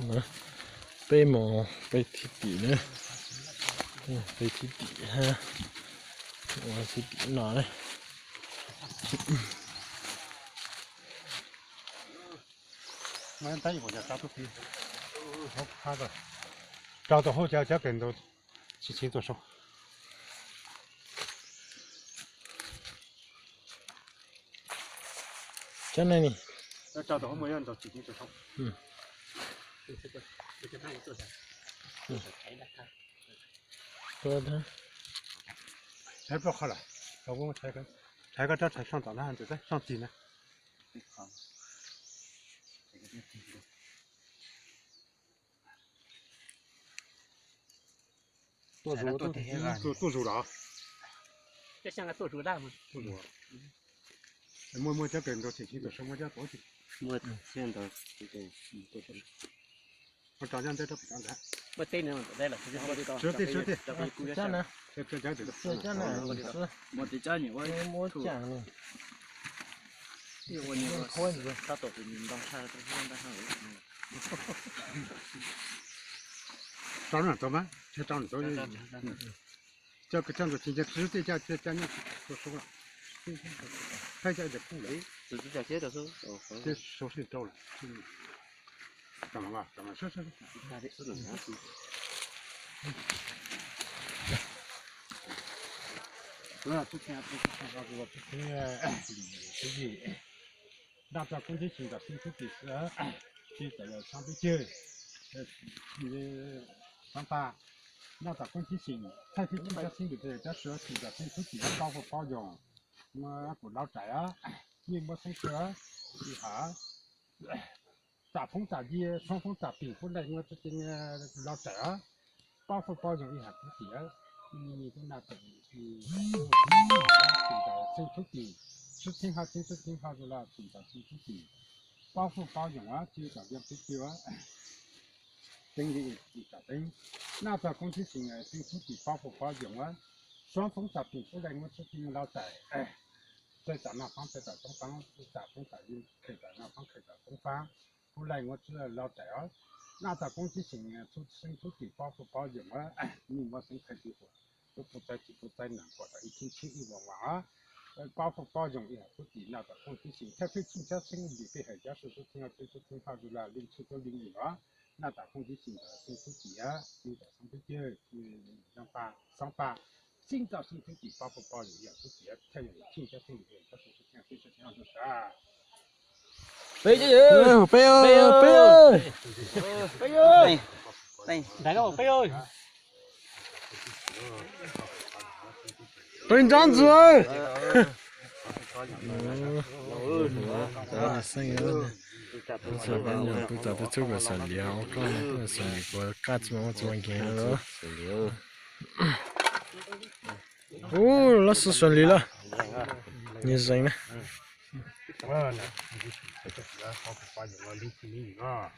呢，背毛背体底呢，背体底哈，我体底哪嘞？我等一会儿就找到皮，好看的，找到后就跟着去清做手。在那里。找到后没人就去清做手。嗯。这个让我坐下。坐的。才不好了，老公才个这才上早上就在上地呢。好。做主了啊！这像个做主蛋吗？做主。摸这跟着亲戚的什么叫多久？我现在这个多少？我照样在这不上台。我对呢，对了，这对。这呢？这家这个。这呢？是。我的家呢，我讲了。我那个筷子，他都是领导菜，都是领导上找人怎么？才找人找人。这个今天直接讲你说熟了。还叫这苦嘞。直接讲的时候，这手是找了。干嘛？是。之前看到过，之前自己拿着公积金的辛苦的是，去这个上北京，上班，拿着公积金，才去进家心里头，这时候进家辛苦的保护保养，什么不老宅啊，你没上车，一下，咋碰咋地，双方咋平回来，我这些老宅啊，保护保养一下自己。你跟那个新出地，是挺好的了，新出地，保护保养啊，就这样不久啊，等于一个等，那这公积金啊，新出地保护保养啊，双方咋平出来，我这边老在，在咱那方在东方，咋风咋雨，开在那方开在东方，后来我这老在啊。那这公积金啊，新出地保护保养啊，你没生开的话，都不再难过了，一天1万啊，保护保养一下出地那个公积金，他对自家生理被海家是挺好的了，领取个领啊，那这公积金的新出地啊，就在上边上班，新找新出地保护保养一下出地，才有自家生理被这是挺好的事啊。背着人，背哦！哪个我背哦？背张子。生意了，不咋的做个生意啊！我讲那生意我干子我怎么干了？哦，那是顺利了。你是谁呢？我呢，这个是好把这个领啊。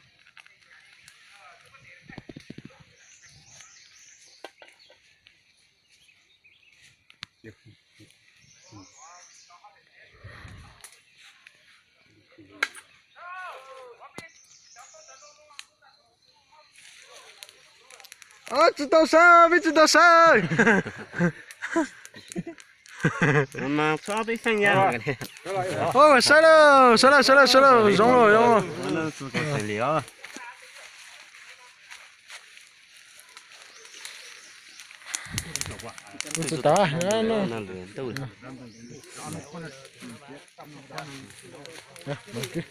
啊，知道啥？没知道啥？妈，操背上呀！哦，晒了，融了。那是个顺利啊！不知道，那轮都了。没给。